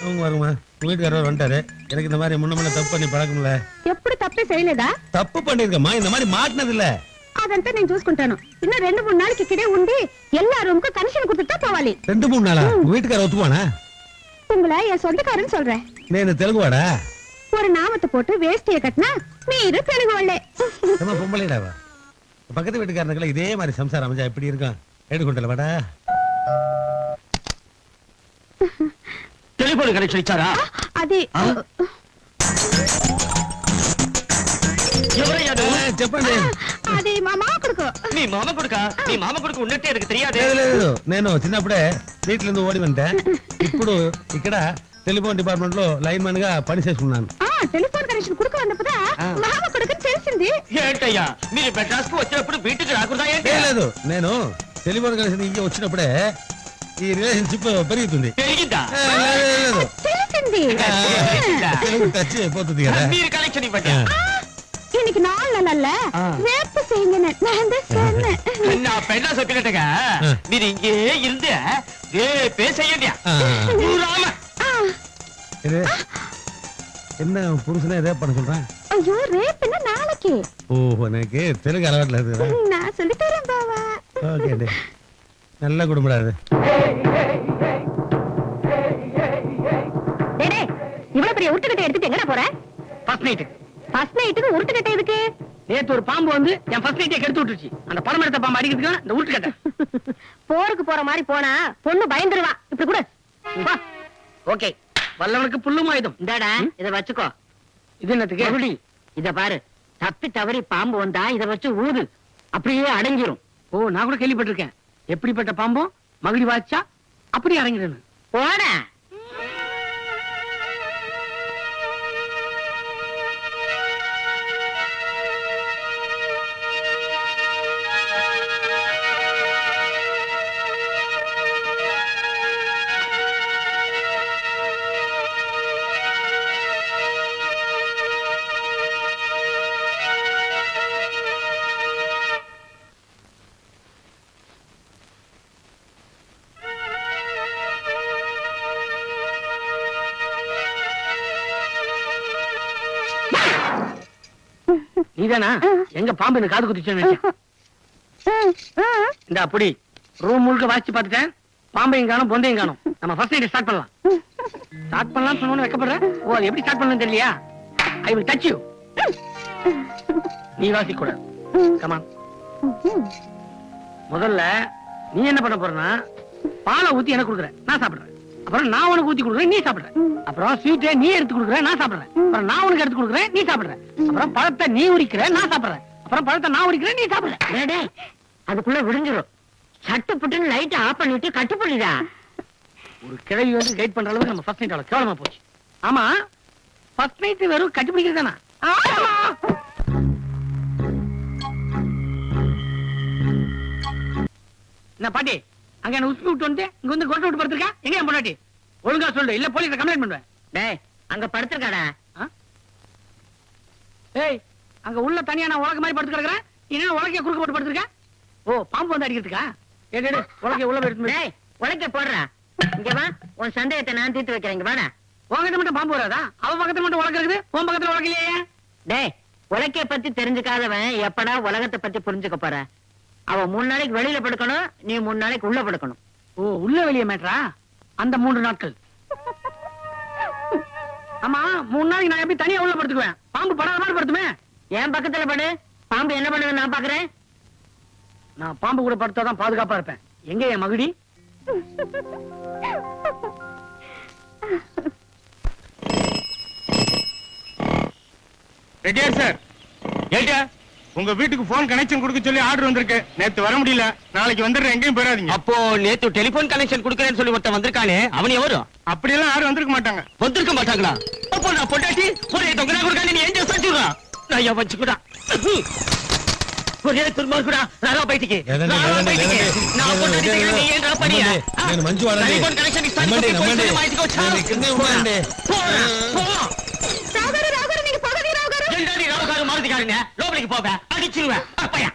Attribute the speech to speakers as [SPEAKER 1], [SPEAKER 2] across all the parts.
[SPEAKER 1] அவங்க வருமா வீட்டுக்காரர் வந்துட்டாரு. எனக்கு இந்த மாதிரி முன்ன தப்பு பண்ணி பழக்கம்ல.
[SPEAKER 2] ఎప్పుడు తప్పే చేయలేదా?
[SPEAKER 1] తప్పు பண்ணிருக்கமா, இந்த மாதிரி மாட்டினது இல்ல.
[SPEAKER 2] అదంతా నేను చూసుకుంటాను. ఇన్న 2-3 నాళ్ళకి ఇక్కడే ఉండి எல்லா రూమ్కు కనెక్షన్ கொடுத்துட்டா పోవాలి.
[SPEAKER 1] 2-3 நாளா? வீட்டுக்காரர் ஒத்துவானா?
[SPEAKER 2] உங்களை என் சொந்தக்காரன்னு சொல்றேன்.
[SPEAKER 1] నేను తెలుగువాడా?
[SPEAKER 2] ஒரு நாமத்தை போட்டு வேஷ்டியை கட்டினா நீரு తెలుగు వాళ్ళే.
[SPEAKER 1] நம்ம பொம்பளைடாவா? பக்கத்து வீட்டுக்காரனுக்குள்ள இதே மாதிரி சம்சாரம் அமைஞ்சா எப்படி இருக்கும்? எடுக்கொண்டல வாடா.
[SPEAKER 3] టెలిఫోన్ కనెక్షన్ ఇచ్చారా?
[SPEAKER 2] అది
[SPEAKER 1] చెప్పండి.
[SPEAKER 2] అది మా మామ కొడుకు.
[SPEAKER 3] మీ మామ కొడుకా? మీ మామ కొడుకు ఉన్నట్టే నాకు తెలియదే.
[SPEAKER 1] లేదు, నేను చిన్నప్పుడే వీటి నుండి ఓడి వెంటే ఇప్పుడు ఇక్కడ టెలిఫోన్ డిపార్ట్మెంట్ లో లైన్ మ్యాన్ గా పని చేసుకున్నాను.
[SPEAKER 2] టెలిఫోన్ కనెక్షన్ కొడుకు అన్నప్పుడా మామ కొడుకు తెలిసింది.
[SPEAKER 3] ఏంటయ్యా మీరు మెడ్రాస్ కు వచ్చినప్పుడు వీటికి రాకూడదా?
[SPEAKER 1] లేదు, నేను టెలిఫోన్ కనెక్షన్ ఇంటికి వచ్చినప్పుడే ఈ రిలేషన్షిప్ పెరుగుతుంది.
[SPEAKER 3] పెరిగిందా?
[SPEAKER 2] తెలిసింది.
[SPEAKER 1] టచ్ అయిపోతుంది కదా.
[SPEAKER 3] మీరు కనెక్షన్ ఇవ్వండి.
[SPEAKER 2] இன்னைக்கு நாள் நல்ல ரேப் செய்யுங்க. நான் தான் சொன்னேன்.
[SPEAKER 3] నా పెళ్ళ చెప్పినట్టుగా మీరు ఇంకే ఇరుందే రేపే చెయ్యండి.
[SPEAKER 1] என்ன புருஷனே ரேப் பண்ண சொல்றேன்?
[SPEAKER 2] ஐயோ ரேப்னா நாளைக்கு.
[SPEAKER 1] ஓஹோ, எனக்கு தெலுங்கு அலவாட்ல
[SPEAKER 2] நான் சொல்லி தரேன் பாவா.
[SPEAKER 1] ஓகே, நல்ல குடும்படா இது.
[SPEAKER 2] டேடே, இவ்வளவு பெரிய உருட்டுக்கட்டை எடுத்துட்டு எங்கடா போற?
[SPEAKER 3] First night.
[SPEAKER 2] ஃபர்ஸ்ட் நைட்டுக்கு உருட்டுக்கட்டை எதுக்கு?
[SPEAKER 3] நேத்து ஒரு பாம்பு வந்து என் ஃபர்ஸ்ட் நைட்டை கெடுத்து விட்டுருச்சு. அந்த பணம் எடுத்த பாம்பு அடிக்கிறதுக்கு இந்த உருட்டுக்கட்டை.
[SPEAKER 2] போருக்கு போற மாதிரி போனா பொண்ணு பயந்துருவா. இப்படி கூட
[SPEAKER 3] ஓகே, வல்லவனுக்கு புல்லும் ஆயுதம்.
[SPEAKER 4] இந்தாடா இத வச்சுக்கோ.
[SPEAKER 3] இது என்னத்துக்கு?
[SPEAKER 4] இத பாரு, தப்பி தவறி பாம்பு வந்தா இத வச்சு ஊது, அப்படியே அடங்கிரும்.
[SPEAKER 3] ஓ, நான் கூட கேள்விப்பட்டிருக்கேன். எப்படிப்பட்ட பாம்பும் மகிழி வாச்சா அப்படி அடங்கிடணும்.
[SPEAKER 4] போட
[SPEAKER 3] நீதானா எங்க பாம்பு இந்த காது குத்திச்சு? இந்த அப்படி ரூம் முழுக்க வாசிச்சு பார்த்துட்டேன். பாம்பையும் காணும், பொந்தையும் காணும். நம்ம ஃபர்ஸ்ட் நைட் ஸ்டார்ட் பண்ணலாம். ஸ்டார்ட் பண்ணலாம் சொன்னோன்னு வைக்கப்படுற. ஓ, அது எப்படி ஸ்டார்ட் பண்ணணும் தெரியலையா? I will touch you. நீ வாசிக்க கூடாது. கமான். முதல்ல நீ என்ன பண்ண போறனா, பாலை ஊத்தி எனக்கு கொடுக்குற, நான் சாப்பிடுறேன். அப்புறம் நான் உனக்கு ஊத்தி கொடுக்குறேன், நீ சாப்பிடுற. அப்புறம் ஸ்வீட்டை நீ எடுத்து கொடுக்குற, நான் சாப்பிடுறேன். அப்புறம் நான் உனக்கு எடுத்து கொடுக்குறேன், நீ சாப்பிடுற. அப்புறம் பழத்தை நீ உரிக்கிற, நான் சாப்பிடுறேன். அப்புறம் பழத்தை நான் உரிக்கிறேன், நீ சாப்பிடுற.
[SPEAKER 4] அதுக்குள்ள விடுஞ்சிரும். சட்டு புட்டுன்னு லைட் ஆஃப் பண்ணிட்டு கட்டுப்படிடா.
[SPEAKER 3] ஒரு கிழவி வந்து கைட் பண்ற அளவுக்கு நம்ம ஃபர்ஸ்ட் நைட் அவ்வளவு கேவலமா போச்சு. ஆமா, ஃபர்ஸ்ட் நைட் வெறும் கட்டுப்பிடிக்கிறது தானா? என்ன பாட்டி, அங்க என்ன உசுப்பி விட்டு வந்து இங்க வந்து கொட்டை விட்டு படுத்திருக்கா? எங்க என் பொண்டாட்டி? ஒழுங்கா சொல்லு, இல்ல போலீஸ்ல கம்ப்ளைண்ட் பண்ணுவேன்.
[SPEAKER 4] டேய், அங்க படுத்திருக்காடா.
[SPEAKER 3] ஏய், அங்க உள்ள தனியா நான் உலக மாதிரி படுத்து கிடக்குறேன். என்ன உலகைய குறுக்க போட்டு படுத்திருக்கா? ஓ, பாம்பு வந்து அடிக்கிறதுக்கா? ஏடு உலகைய உள்ள போயிட்டு.
[SPEAKER 4] டேய், உலக்க போடுறா. இங்க வா, உன் சந்தேகத்தை நான் தீர்த்து வைக்கிறேன். இங்க வாடா.
[SPEAKER 3] உங்ககிட்ட மட்டும் பாம்பு வராதா? அவ பக்கத்துல மட்டும் உலக இருக்குது, உன் பக்கத்துல உலகலையே.
[SPEAKER 4] டேய், உலக்கைய பத்தி தெரிஞ்சுக்காதவன் எப்படா உலகத்தை பத்தி புரிஞ்சுக்க போற? அவ 3 நாளைக்கு வெளியில படுக்கணும், நீ 3 நாளைக்கு உள்ள படுக்கணும்.
[SPEAKER 3] ஓ, உள்ள வெளிய மேட்டரா? அந்த 3 நாட்கள். ஆமா, 3 நாளைக்கு நான் எப்படி தனியா உள்ள படுத்துக்குவேன்? பாம்பு படாத மாதிரி படுத்துமே.
[SPEAKER 4] என் பக்கத்துல படு. பாம்பு என்ன பண்ணுவேன் நான் பாக்குறேன்.
[SPEAKER 3] நான் பாம்பு கூட படுத்தாதான் பாதுகாப்பா இருப்பேன். எங்க என் மகுடி?
[SPEAKER 5] ரெடியார் சார்,
[SPEAKER 3] ஏட்டா
[SPEAKER 5] உங்க வீட்டுக்கு போன் கனெக்ஷன் கொடுக்க சொல்லி ஆர்டர் வந்திருக்கு. நேத்து வர முடியல, நாளைக்கு வந்துடுறேன், எங்கேயும் போயிடாதீங்க.
[SPEAKER 3] அப்போ நேத்து டெலிபோன் கனெக்ஷன் கொடுக்கறேன்னு சொல்லி ஒருத்தன் வந்திருக்கானே, அவன் எவரும்?
[SPEAKER 5] அப்படியெல்லாம் யாரும் வந்திருக்க மாட்டாங்க.
[SPEAKER 3] வந்திருக்க மாட்டாங்களா? அப்போ நான் பொண்டாட்டி ஒரே தொங்கனா கொடுக்கானே, நீ ஏன் சொல்லுறா? நான் ஏன் வச்சுக்கூடா ஒரே துர்மா கூட ராகா பைட்டிக்கு நான் பொண்டாட்டி நீ ஏன் ரா பண்ணியா?
[SPEAKER 1] నేను మంచి వాడని.
[SPEAKER 3] டெலிபோன் கனெக்ஷன் இஸ்தான்
[SPEAKER 1] నమ్మండి, నమ్మండి.
[SPEAKER 3] మైటికి వచ్చా.
[SPEAKER 1] నేను ఇక్కడే ఉన్నానండి.
[SPEAKER 2] రాగారు నీకు పగది రాగారు.
[SPEAKER 3] என்னடி ராவுகாரு மாருதிகாரங்க, லோபலிக்கு போக அடிச்சிருவேன். அப்பையா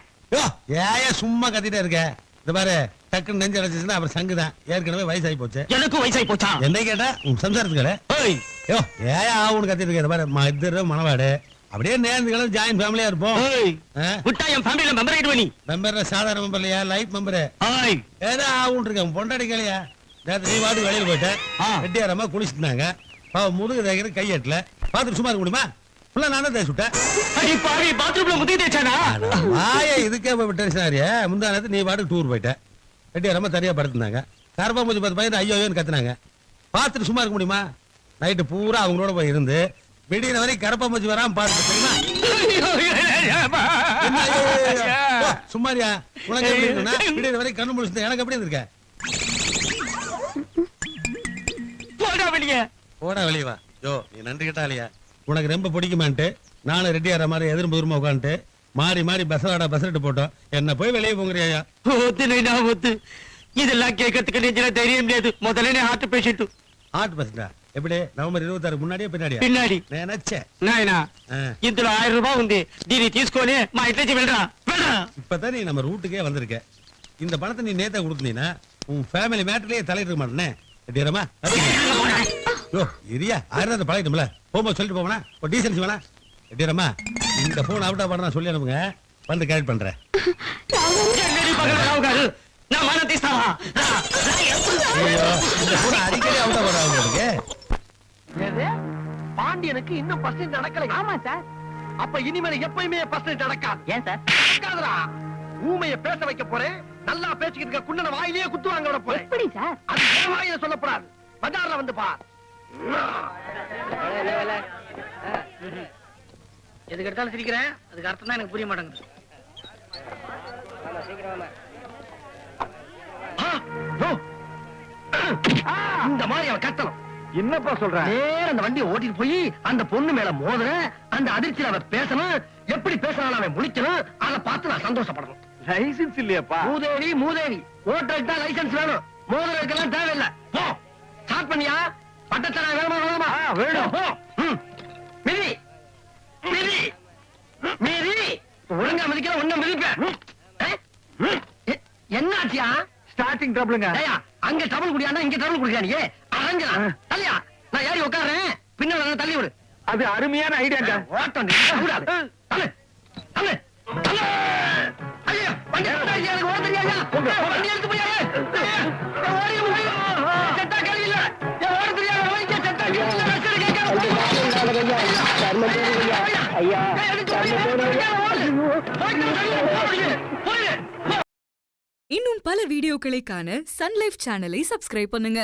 [SPEAKER 1] ஏயா சும்மா கத்திட்டே இருக்க? இந்த பாரு, டக்குன்னு நெஞ்சு அடைச்சிச்சுன்னா அப்புறம் சங்குதான். ஏற்கனவே வயசாகி போச்சு.
[SPEAKER 3] எனக்கும் வயசாகி போச்சா?
[SPEAKER 1] என்ன கேட்டா உன் சம்சாரத்துக்கு
[SPEAKER 3] ஏய்,
[SPEAKER 1] யோ ஏன் ஆகுன்னு கத்திட்டு இருக்க பாரு. இద్దరు மனவாடு அப்படியே நேர்ந்து ஜாயின் ஃபேமிலியா இருப்போம்.
[SPEAKER 3] ஏய், விட்டா என் ஃபேமிலில மெம்பர் ஆயிடுவ நீ.
[SPEAKER 1] மெம்பர் சாதாரண மெம்பர் இல்லையா, லைஃப் மெம்பர்.
[SPEAKER 3] ஏய்,
[SPEAKER 1] ஏதோ ஆகுன்னு இருக்கேன் பொண்டாடி கேளையா. நேற்று நீ வாட்டுக்கு வெளியில போயிட்டேன். வெட்டியாரமா குளிச்சுட்டாங்க. முதுகு தேய்க்கிற கையெட்டல பாத்துட்டு சும்மா இருக்க முடியுமா? ஃபுல்லா நான் தான் தேய்ச்சி விட்டேன்.
[SPEAKER 3] அடி பாவி, பாத்ரூம்ல முதி தேய்ச்சானா?
[SPEAKER 1] வாய இதுக்கே போய் டென்ஷனாரியா. முந்தா நேரத்து நீ வாட்டுக்கு டூர் போயிட்டேன். வெட்டியாரமா தனியா படுத்திருந்தாங்க. கருப்பா மூஞ்சி 10 பையன் ஐயோன்னு கத்துனாங்க. பாத்துட்டு சும்மா இருக்க முடியுமா? நைட்டு பூரா அவங்களோட போய் இருந்து விடிய வரைக்கும் கருப்பா மூஞ்சி வராம பாத்துட்டு தெரியுமா? சும்மாரியா உனக்கு எப்படி இருக்குன்னா விடிய வரைக்கும் கண்ணு முடிச்சு எனக்கு எப்படி இருக்க?
[SPEAKER 3] போடா வெளியே.
[SPEAKER 1] போடா வெளியே வா. யோ நீ நன்றி கேட்டாலியா. உனக்கு ரொம்ப பிடிக்குமான்ட்டு நானும் ரெட்டியார மாதிரி எதிரும் புதிரமா உட்காந்துட்டு மாறி மாறி பஸ்ஸிட்டு போட்டோம். என்ன போய் வெளியே போங்கிறியா?
[SPEAKER 3] ஒத்து நைனா ஒத்து. இதெல்லாம் கேட்கறதுக்கு நெஞ்சில தைரியம் లేదు. முதல்ல நீ ஹார்ட் பேஷண்ட்.
[SPEAKER 1] ஹார்ட் பேஷண்டா? எப்படி நவம்பர் 26 முன்னாடியே பின்னாடியா?
[SPEAKER 3] பின்னாடி.
[SPEAKER 1] நினைச்சேன்.
[SPEAKER 3] నాయనా ఇందులో 1000 రూపాయలు ఉంది. దీన్ని తీసుకొని మా ఇంటి నుంచి వెళ్ళరా.
[SPEAKER 1] இப்பதான் நீ நம்ம ரூட்டுக்கே வந்திருக்க. இந்த பணத்தை நீ நேத்தா கொடுத்தீங்கன்னா உன் ஃபேமிலி மேட்டர்லயே தலையிட்டு மாட்டேனே. ரெட்டியாரமா யோ இரியா 1000 பழகிட்டோம்ல. போகும்போது சொல்லிட்டு போவனா? ஒரு டீசன்சி வேணா? ரெட்டியாரமா இந்த போன் அவுட்டா பண்ண சொல்லி அனுப்புங்க. வந்து கேட் பண்றேன்.
[SPEAKER 3] நான் மன தீஸ்தாவா?
[SPEAKER 1] ஐயோ இந்த போன் அடிக்கடி அவுட்டா பண்ண உங்களுக்கு.
[SPEAKER 3] பாண்டியனுக்கு இன்னும் பர்சன்ட் நடக்கல.
[SPEAKER 4] ஆமா சார்.
[SPEAKER 3] அப்ப இனிமேல் எப்பயுமே பர்சன்ட் நடக்கா.
[SPEAKER 4] ஏன் சார்?
[SPEAKER 3] நடக்காதடா. ஊமைய பேச வைக்க போறேன். நல்லா பேசிக்கிட்டு இருக்க குண்டன வாயிலேயே குத்து வாங்க விட போறேன்.
[SPEAKER 2] எப்படி சார்?
[SPEAKER 3] அது ஏன் வாயில சொல்லப்படாது. பஜார்ல வந்து பார். எதுக்கு எடுத்தாலும் சிரிக்கிறேன். அதுக்கு அர்த்தம் தான் எனக்கு புரிய மாட்டேங்குது. இந்த மாதிரி அவன் கத்தணும்.
[SPEAKER 5] என்னப்பா சொல்ற?
[SPEAKER 3] நேரா அந்த வண்டியை ஓட்டிட்டு போய் அந்த பொண்ணு மேல மோதுற அந்த அதிர்ச்சியில அவன் பேசணும். எப்படி பேசினாலும் அவன் முடிக்கணும். அதை பார்த்து நான் சந்தோஷப்படணும்.
[SPEAKER 5] லைசன்ஸ் இல்லையாப்பா?
[SPEAKER 3] மூதேவி மூதேவி ஓட்டருக்கு தான் லைசன்ஸ் வேணும். மோதலுக்கெல்லாம் தேவையில்லை. போ ஸ்டார்ட் பண்ணியா? பட்டத்தரா வேணுமா வேணுமா?
[SPEAKER 5] வேணும்.
[SPEAKER 3] போ. மிதி மிதி மிதி. ஒழுங்கா மிதிக்கிற ஒண்ணு மிதிப்பேன். என்ன ஆச்சியா?
[SPEAKER 5] ஸ்டார்டிங் ட்ரபிளுங்க.
[SPEAKER 3] ஏய்யா, அங்க டபுள் குடியானா இங்க டபுள் குடியா? நீ அரஞ்சா தள்ளியா? நான் ஏறி உட்கார்றேன். பின்னால தள்ளி விடு.
[SPEAKER 5] அது அருமையான ஐடியாங்க.
[SPEAKER 3] ஓட்டம் கூடாது. தள்ளு தள்ளு தள்ளு. ஐயா வண்டி எடுத்து எனக்கு ஓட தெரியாதா? வண்டி எடுத்து போய் ஓடி போய் செட்டா கேள்வி இல்ல. ஓட தெரியாத வாங்கி செட்டா கேள்வி இல்ல.
[SPEAKER 6] இன்னும் பல வீடியோக்களை காண சன் லைஃப் சேனலை சப்ஸ்கிரைப் பண்ணுங்க.